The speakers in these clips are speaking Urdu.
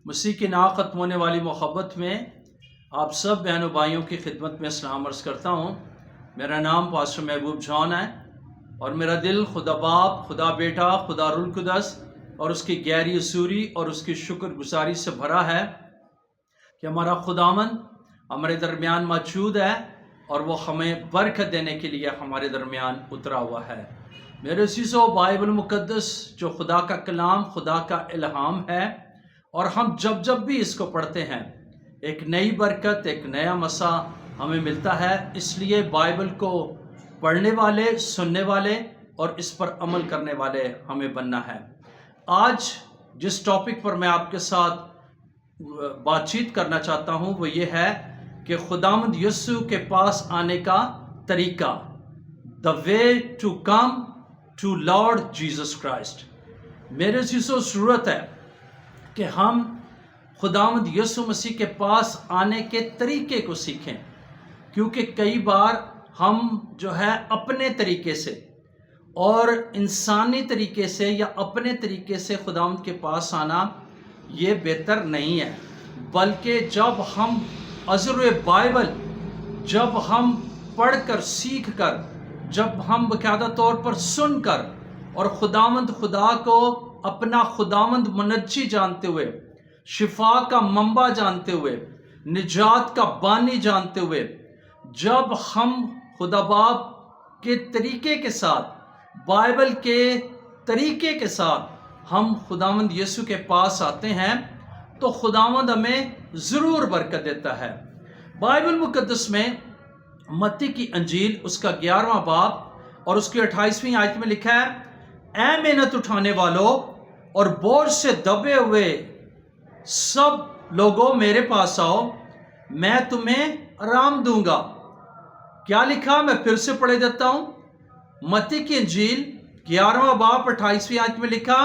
مسیح کی نا ختم ہونے والی محبت میں آپ سب بہنوں بھائیوں کی خدمت میں سلام عرض کرتا ہوں۔ میرا نام پاسٹر محبوب جان ہے اور میرا دل خدا باپ، خدا بیٹا، خدا روح القدس اور اس کی گہری اسوری اور اس کی شکر گزاری سے بھرا ہے کہ ہمارا خداوند ہمارے درمیان موجود ہے اور وہ ہمیں برکت دینے کے لیے ہمارے درمیان اترا ہوا ہے۔ میرے عزیزو، بائبل مقدس جو خدا کا کلام، خدا کا الہام ہے، اور ہم جب بھی اس کو پڑھتے ہیں ایک نئی برکت، ایک نیا مسا ہمیں ملتا ہے۔ اس لیے بائبل کو پڑھنے والے، سننے والے اور اس پر عمل کرنے والے ہمیں بننا ہے۔ آج جس ٹاپک پر میں آپ کے ساتھ بات چیت کرنا چاہتا ہوں وہ یہ ہے کہ خداوند یسوع کے پاس آنے کا طریقہ، The way to come to Lord Jesus Christ۔ میرے عزیزو، ضرورت ہے کہ ہم خداوند یسوع مسیح کے پاس آنے کے طریقے کو سیکھیں، کیونکہ کئی بار ہم جو ہے اپنے طریقے سے اور انسانی طریقے سے یا اپنے طریقے سے خداوند کے پاس آنا یہ بہتر نہیں ہے، بلکہ جب ہم عذر بائبل جب ہم پڑھ کر، سیکھ کر، جب ہم باقاعدہ طور پر سن کر اور خداوند خدا کو اپنا خداوند منجی جانتے ہوئے، شفا کا منبع جانتے ہوئے، نجات کا بانی جانتے ہوئے، جب ہم خدا باپ کے طریقے کے ساتھ، بائبل کے طریقے کے ساتھ ہم خداوند یسوع کے پاس آتے ہیں تو خداوند ہمیں ضرور برکت دیتا ہے۔ بائبل مقدس میں متی کی انجیل اس کا 11واں باب اور اس کی 28ویں آیت میں لکھا ہے، اے محنت اٹھانے والوں اور بوجھ سے دبے ہوئے سب لوگوں میرے پاس آؤ، میں تمہیں آرام دوں گا۔ کیا لکھا؟ میں پھر سے پڑھ دیتا ہوں۔ متی کی انجیل 11واں باب 28ویں آیت میں لکھا،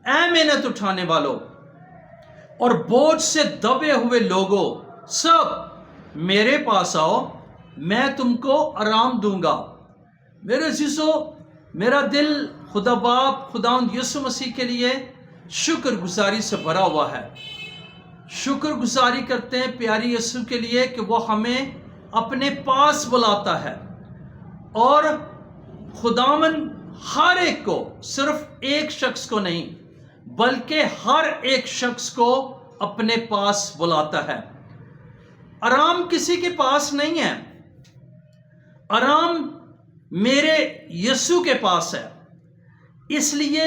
اے محنت اٹھانے والوں اور بوجھ سے دبے ہوئے لوگوں سب میرے پاس آؤ، میں تم کو آرام دوں گا۔ میرے عزیزو، میرا دل خدا باپ، خداوند یسوع مسیح کے لیے شکر گزاری سے بھرا ہوا ہے۔ شکر گزاری کرتے ہیں پیاری یسوع کے لیے کہ وہ ہمیں اپنے پاس بلاتا ہے، اور خداوند ہر ایک کو، صرف ایک شخص کو نہیں بلکہ ہر ایک شخص کو اپنے پاس بلاتا ہے۔ آرام کسی کے پاس نہیں ہے، آرام میرے یسوع کے پاس ہے۔ اس لیے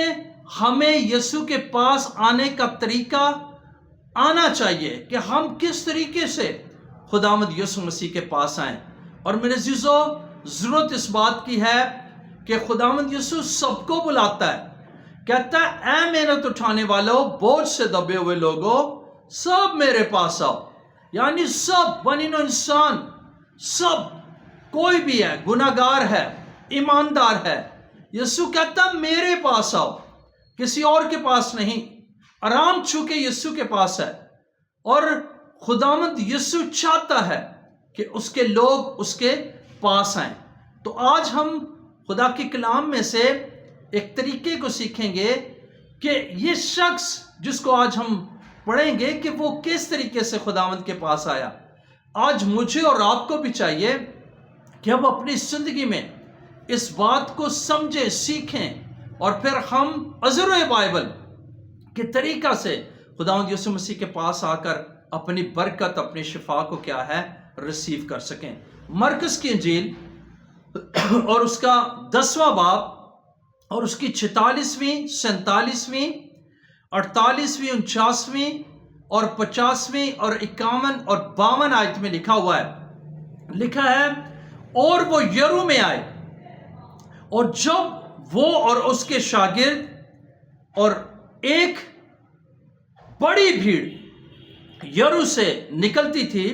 ہمیں یسوع کے پاس آنے کا طریقہ آنا چاہیے کہ ہم کس طریقے سے خداوند یسوع مسیح کے پاس آئیں۔ اور میرے عزیزو، ضرورت اس بات کی ہے کہ خداوند یسوع سب کو بلاتا ہے، کہتا ہے، اے محنت اٹھانے والوں، بوجھ سے دبے ہوئے لوگوں سب میرے پاس آؤ۔ یعنی سب، بنی نوع انسان، سب، کوئی بھی ہے، گناہ گار ہے، ایماندار ہے، یسوع کہتا میرے پاس آؤ، کسی اور کے پاس نہیں۔ آرام چونکہ یسوع کے پاس ہے، اور خداوند یسوع چاہتا ہے کہ اس کے لوگ اس کے پاس آئیں۔ تو آج ہم خدا کے کلام میں سے ایک طریقے کو سیکھیں گے کہ یہ شخص جس کو آج ہم پڑھیں گے کہ وہ کس طریقے سے خداوند کے پاس آیا۔ آج مجھے اور آپ کو بھی چاہیے کہ ہم اپنی زندگی میں اس بات کو سمجھیں، سیکھیں، اور پھر ہم عذر بائبل کے طریقہ سے خداوند یسوع مسیح کے پاس آ کر اپنی برکت، اپنی شفا کو کیا ہے، ریسیو کر سکیں۔ مرکز کی انجیل اور اس کا 10واں باب اور اس کی 46ویں، 47ویں، 48ویں، 49ویں اور 50ویں اور 51 اور 52 آیت میں لکھا ہوا ہے، لکھا ہے، اور وہ یرو میں آئے، اور جب وہ اور اس کے شاگرد اور ایک بڑی بھیڑ یرو سے نکلتی تھی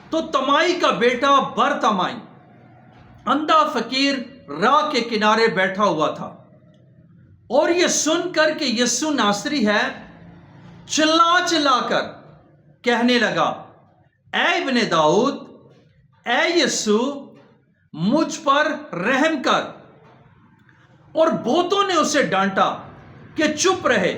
تو تمائی کا بیٹا برتمائی، اندھا فقیر، راہ کے کنارے بیٹھا ہوا تھا، اور یہ سن کر کہ یسوع ناصری ہے، چلا چلا کر کہنے لگا، اے ابن داؤد، اے یسوع، مجھ پر رحم کر۔ اور بہتوں نے اسے ڈانٹا کہ چپ رہے،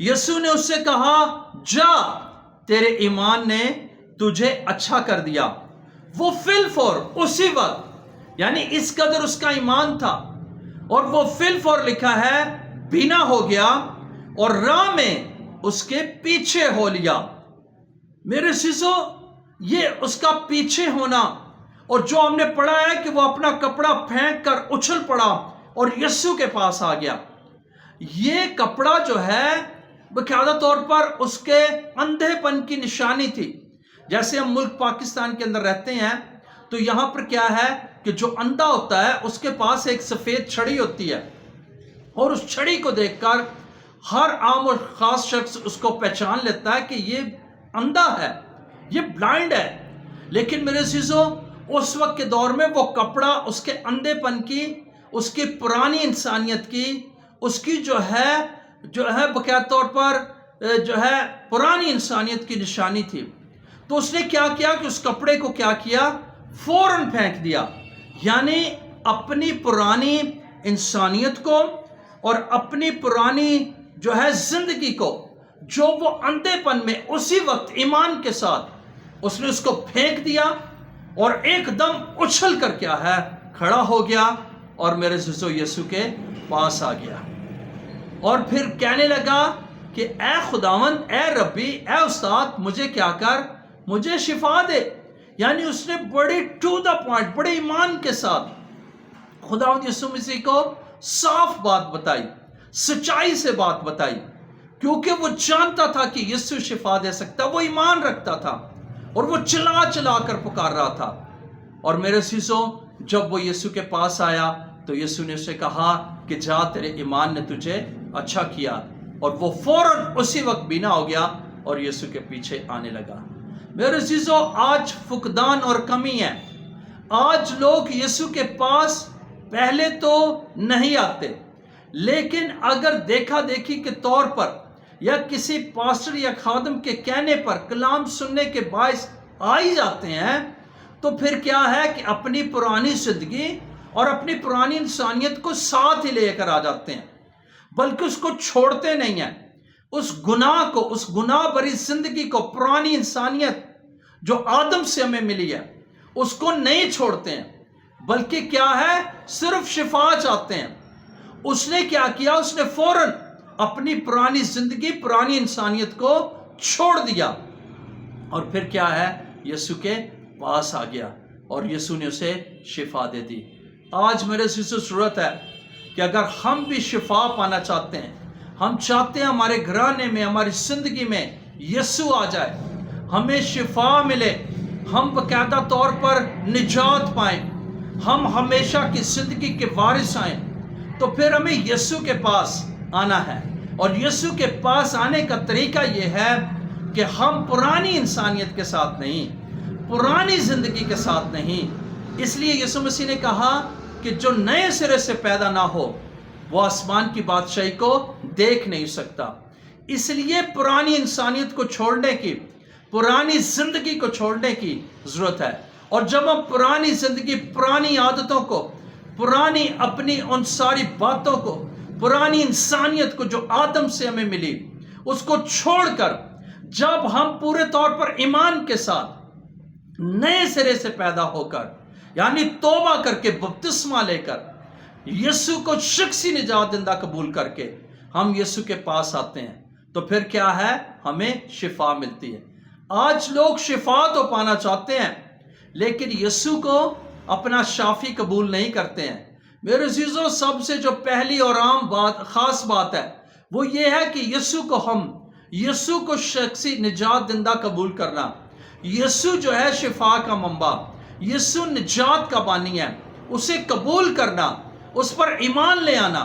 یسوع نے اس سے کہا جا تیرے ایمان نے تجھے اچھا کر دیا. وہ فی الفور اسی وقت یعنی اس قدر اس کا ایمان تھا اور وہ فی الفور لکھا ہے بینا ہو گیا اور راہ میں اس کے پیچھے ہو لیا. میرے عزیزو یہ اس کا پیچھے ہونا اور جو ہم نے پڑھا ہے کہ وہ اپنا کپڑا پھینک کر اچھل پڑا اور یسوع کے پاس آ گیا. یہ کپڑا جو ہے باقاعدہ طور پر اس کے اندھے پن کی نشانی تھی. جیسے ہم ملک پاکستان کے اندر رہتے ہیں تو یہاں پر کیا ہے کہ جو اندھا ہوتا ہے اس کے پاس ایک سفید چھڑی ہوتی ہے اور اس چھڑی کو دیکھ کر ہر عام اور خاص شخص اس کو پہچان لیتا ہے کہ یہ اندھا ہے, یہ بلائنڈ ہے. لیکن میرے عزیزو اس وقت کے دور میں وہ کپڑا اس کے اندھے پن کی, اس کی پرانی انسانیت کی, اس کی جو ہے باقاعدہ طور پر جو ہے پرانی انسانیت کی نشانی تھی. تو اس نے کیا کیا کہ اس کپڑے کو کیا کیا, فوراً پھینک دیا. یعنی اپنی پرانی انسانیت کو اور اپنی پرانی جو ہے زندگی کو جو وہ اندھے پن میں اسی وقت ایمان کے ساتھ اس نے اس کو پھینک دیا اور ایک دم اچھل کر کیا ہے کھڑا ہو گیا اور میرے عزیزو یسوع کے پاس آ گیا اور پھر کہنے لگا کہ اے خداوند, اے ربی, اے استاد, مجھے کیا کر, مجھے شفا دے. یعنی اس نے بڑی ٹو دا پوائنٹ, بڑے ایمان کے ساتھ خداوند یسوع مسیح کو صاف بات بتائی, سچائی سے بات بتائی, کیونکہ وہ جانتا تھا کہ یسوع شفا دے سکتا. وہ ایمان رکھتا تھا اور وہ چلا چلا کر پکار رہا تھا. اور میرے عزیزو جب وہ یسوع کے پاس آیا تو یسوع نے اسے کہا کہ جا تیرے ایمان نے تجھے اچھا کیا, اور وہ فوراً اسی وقت بینا ہو گیا اور یسوع کے پیچھے آنے لگا. میرے عزیزو آج فقدان اور کمی ہے. آج لوگ یسوع کے پاس پہلے تو نہیں آتے, لیکن اگر دیکھا دیکھی کے طور پر یا کسی پاسٹر یا خادم کے کہنے پر کلام سننے کے باعث آ ہی جاتے ہیں, تو پھر کیا ہے کہ اپنی پرانی زندگی اور اپنی پرانی انسانیت کو ساتھ ہی لے کر آ جاتے ہیں, بلکہ اس کو چھوڑتے نہیں ہیں. اس گناہ کو, اس گناہ بری زندگی کو, پرانی انسانیت جو آدم سے ہمیں ملی ہے اس کو نہیں چھوڑتے ہیں, بلکہ کیا ہے صرف شفا چاہتے ہیں. اس نے کیا کیا, اس نے فوراً اپنی پرانی زندگی, پرانی انسانیت کو چھوڑ دیا اور پھر کیا ہے یسوع کے پاس آ گیا اور یسوع نے اسے شفا دے دی. آج میرے سے ضرورت ہے کہ اگر ہم بھی شفا پانا چاہتے ہیں, ہم چاہتے ہیں ہمارے گھرانے میں, ہماری زندگی میں یسوع آ جائے, ہمیں شفا ملے, ہم باقاعدہ طور پر نجات پائیں, ہم ہمیشہ کی زندگی کے وارث آئیں, تو پھر ہمیں یسوع کے پاس آنا ہے. اور یسوع کے پاس آنے کا طریقہ یہ ہے کہ ہم پرانی انسانیت کے ساتھ نہیں, پرانی زندگی کے ساتھ نہیں. اس لیے یسوع مسیح نے کہا کہ جو نئے سرے سے پیدا نہ ہو وہ آسمان کی بادشاہی کو دیکھ نہیں سکتا. اس لیے پرانی انسانیت کو چھوڑنے کی, پرانی زندگی کو چھوڑنے کی ضرورت ہے. اور جب ہم پرانی زندگی, پرانی عادتوں کو, پرانی اپنی ان ساری باتوں کو, پرانی انسانیت کو جو آدم سے ہمیں ملی, اس کو چھوڑ کر جب ہم پورے طور پر ایمان کے ساتھ نئے سرے سے پیدا ہو کر, یعنی توبہ کر کے, بپتسمہ لے کر, یسوع کو شخصی نجات دہندہ قبول کر کے ہم یسوع کے پاس آتے ہیں, تو پھر کیا ہے, ہمیں شفا ملتی ہے. آج لوگ شفا تو پانا چاہتے ہیں لیکن یسوع کو اپنا شافی قبول نہیں کرتے ہیں. میرے عزیزو سب سے جو پہلی اور عام بات, خاص بات ہے, وہ یہ ہے کہ یسوع کو شخصی نجات دہندہ قبول کرنا. یسوع جو ہے شفا کا منبع, یسوع نجات کا بانی ہے, اسے قبول کرنا, اس پر ایمان لے آنا.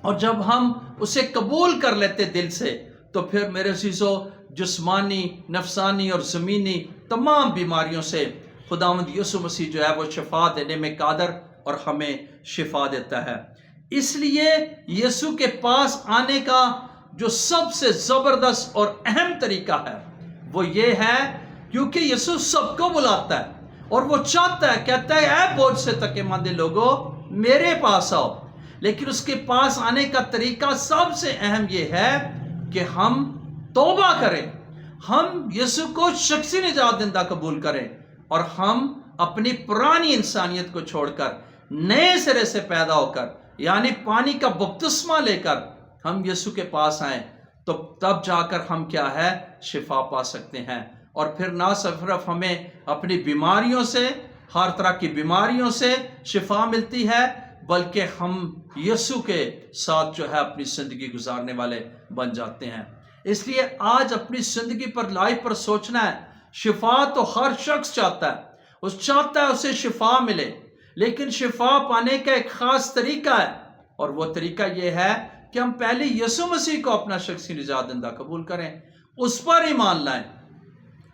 اور جب ہم اسے قبول کر لیتے دل سے, تو پھر میرے عزیزو جسمانی, نفسانی اور زمینی تمام بیماریوں سے خداوند یسوع مسیح جو ہے وہ شفا دینے میں قادر اور ہمیں شفا دیتا ہے. اس لیے یسوع کے پاس آنے کا جو سب سے زبردست اور اہم طریقہ ہے وہ یہ ہے, کیونکہ یسوع سب کو بلاتا ہے اور وہ چاہتا ہے, کہتا ہے اے بوجھ سے تھکے مند لوگو میرے پاس آؤ. لیکن اس کے پاس آنے کا طریقہ سب سے اہم یہ ہے کہ ہم توبہ کریں, ہم یسوع کو شخصی نجات دہندہ قبول کریں اور ہم اپنی پرانی انسانیت کو چھوڑ کر نئے سرے سے پیدا ہو کر, یعنی پانی کا بپتسمہ لے کر ہم یسوع کے پاس آئیں, تو تب جا کر ہم کیا ہے, شفا پا سکتے ہیں. اور پھر نہ صرف ہمیں اپنی بیماریوں سے, ہر طرح کی بیماریوں سے شفا ملتی ہے, بلکہ ہم یسوع کے ساتھ جو ہے اپنی زندگی گزارنے والے بن جاتے ہیں. اس لیے آج اپنی زندگی پر, لائف پر سوچنا ہے. شفا تو ہر شخص چاہتا ہے, اس چاہتا ہے اسے شفا ملے, لیکن شفا پانے کا ایک خاص طریقہ ہے, اور وہ طریقہ یہ ہے کہ ہم پہلے یسوع مسیح کو اپنا شخصی نجات دہندہ قبول کریں, اس پر ایمان لائیں,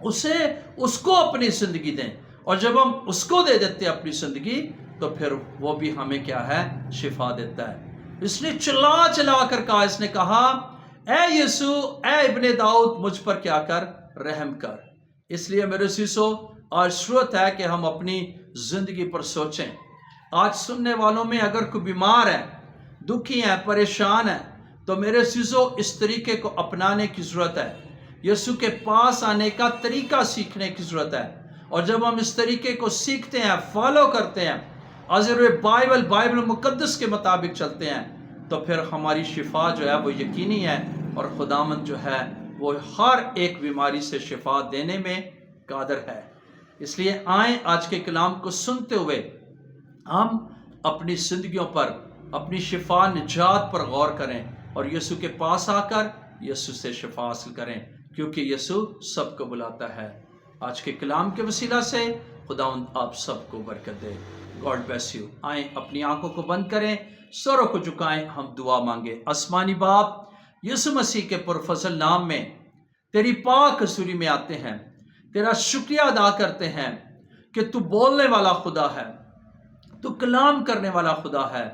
اس کو اپنی زندگی دیں, اور جب ہم اس کو دے دیتے ہیں اپنی زندگی, تو پھر وہ بھی ہمیں کیا ہے, شفا دیتا ہے. اس نے چلا چلا کر کہا, اس نے کہا اے یسوع, اے ابن داؤد, مجھ پر کیا کر, رحم کر. اس لیے میرے عزیزو, آج ضرورت ہے کہ ہم اپنی زندگی پر سوچیں. آج سننے والوں میں اگر کوئی بیمار ہے, دکھی ہے, پریشان ہے, تو میرے عزیزو اس طریقے کو اپنانے کی ضرورت ہے. یسوع کے پاس آنے کا طریقہ سیکھنے کی ضرورت ہے, اور جب ہم اس طریقے کو سیکھتے ہیں, فالو کرتے ہیں, حضر بائبل مقدس کے مطابق چلتے ہیں, تو پھر ہماری شفا جو ہے وہ یقینی ہے, اور خداوند جو ہے وہ ہر ایک بیماری سے شفا دینے میں قادر ہے. اس لیے آئیں آج کے کلام کو سنتے ہوئے ہم اپنی زندگیوں پر, اپنی شفا نجات پر غور کریں, اور یسوع کے پاس آ کر یسوع سے شفا حاصل کریں, کیونکہ یسوع سب کو بلاتا ہے. آج کے کلام کے وسیلہ سے خداوند آپ سب کو برکت دے. God bless you. آئیں اپنی آنکھوں کو بند کریں, سروں کو جھکائیں, ہم دعا مانگیں. آسمانی باپ, یسوع مسیح کے پرفضل نام میں تیری پاک حضوری میں آتے ہیں, تیرا شکریہ ادا کرتے ہیں کہ تو بولنے والا خدا ہے, تو کلام کرنے والا خدا ہے.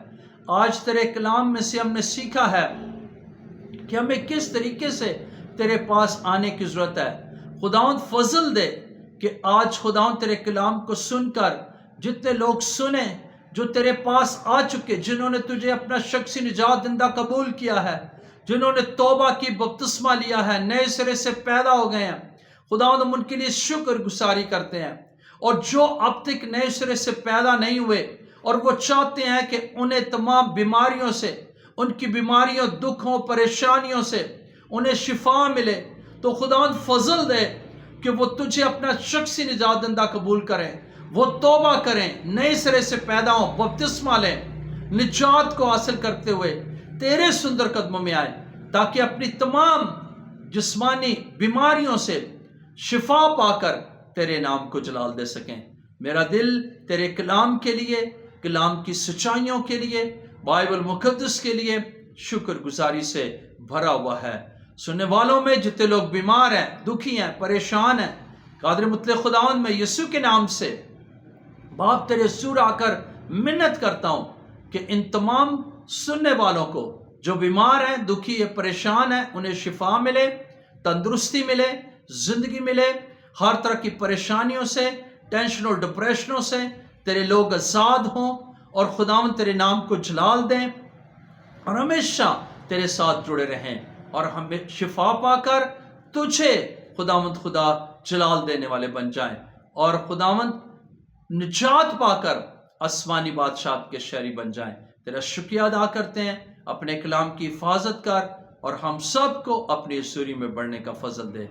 آج تیرے کلام میں سے ہم نے سیکھا ہے کہ ہمیں کس طریقے سے تیرے پاس آنے کی ضرورت ہے. خداوند فضل دے کہ آج خداوند تیرے کلام کو سن کر جتنے لوگ سنیں, جو تیرے پاس آ چکے, جنہوں نے تجھے اپنا شخصی نجات دہندہ قبول کیا ہے, جنہوں نے توبہ کی, بپتسمہ لیا ہے, نئے سرے سے پیدا ہو گئے ہیں, خداوند ہم ان کے لیے شکر گزاری کرتے ہیں. اور جو اب تک نئے سرے سے پیدا نہیں ہوئے اور وہ چاہتے ہیں کہ انہیں تمام بیماریوں سے, ان کی بیماریوں, دکھوں, پریشانیوں سے انہیں شفا ملے, تو خداوند فضل دے کہ وہ تجھے اپنا شخصی نجات دہندہ قبول کریں, وہ توبہ کریں, نئے سرے سے پیدا ہوں, بپتسمہ لیں, نجات کو حاصل کرتے ہوئے تیرے سندر قدموں میں آئے, تاکہ اپنی تمام جسمانی بیماریوں سے شفا پا کر تیرے نام کو جلال دے سکیں. میرا دل تیرے کلام کے لیے, کلام کی سچائیوں کے لیے, بائبل مقدس کے لیے شکر گزاری سے بھرا ہوا ہے. سننے والوں میں جتنے لوگ بیمار ہیں, دکھی ہیں, پریشان ہیں, قادر مطلق خداوند میں یسوع کے نام سے باپ تیرے حضور آ کر منت کرتا ہوں کہ ان تمام سننے والوں کو جو بیمار ہیں, دکھی ہیں, پریشان ہیں, انہیں شفا ملے, تندرستی ملے, زندگی ملے, ہر طرح کی پریشانیوں سے, ٹینشن اور ڈپریشنوں سے تیرے لوگ آزاد ہوں, اور خداوند تیرے نام کو جلال دیں, اور ہمیشہ تیرے ساتھ جڑے رہیں, اور ہمیں شفا پا کر تجھے خداوند خدا جلال دینے والے بن جائیں, اور خداوند نجات پا کر آسمانی بادشاہت کے شہری بن جائیں. تیرا شکریہ ادا کرتے ہیں, اپنے کلام کی حفاظت کر, اور ہم سب کو اپنی حضوری میں بڑھنے کا فضل دے.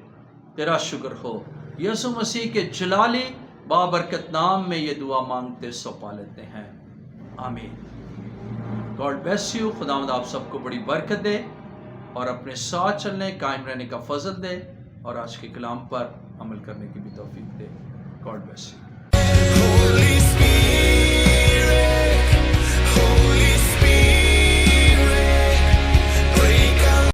تیرا شکر ہو. یسوع مسیح کے جلالی بابرکت نام میں یہ دعا مانگتے سو پا لیتے ہیں, آمین. God bless you. خداوند آپ سب کو بڑی برکت دے, اور اپنے ساتھ چلنے, قائم رہنے کا فضل دے, اور آج کے کلام پر عمل کرنے کی بھی توفیق دے. God bless you.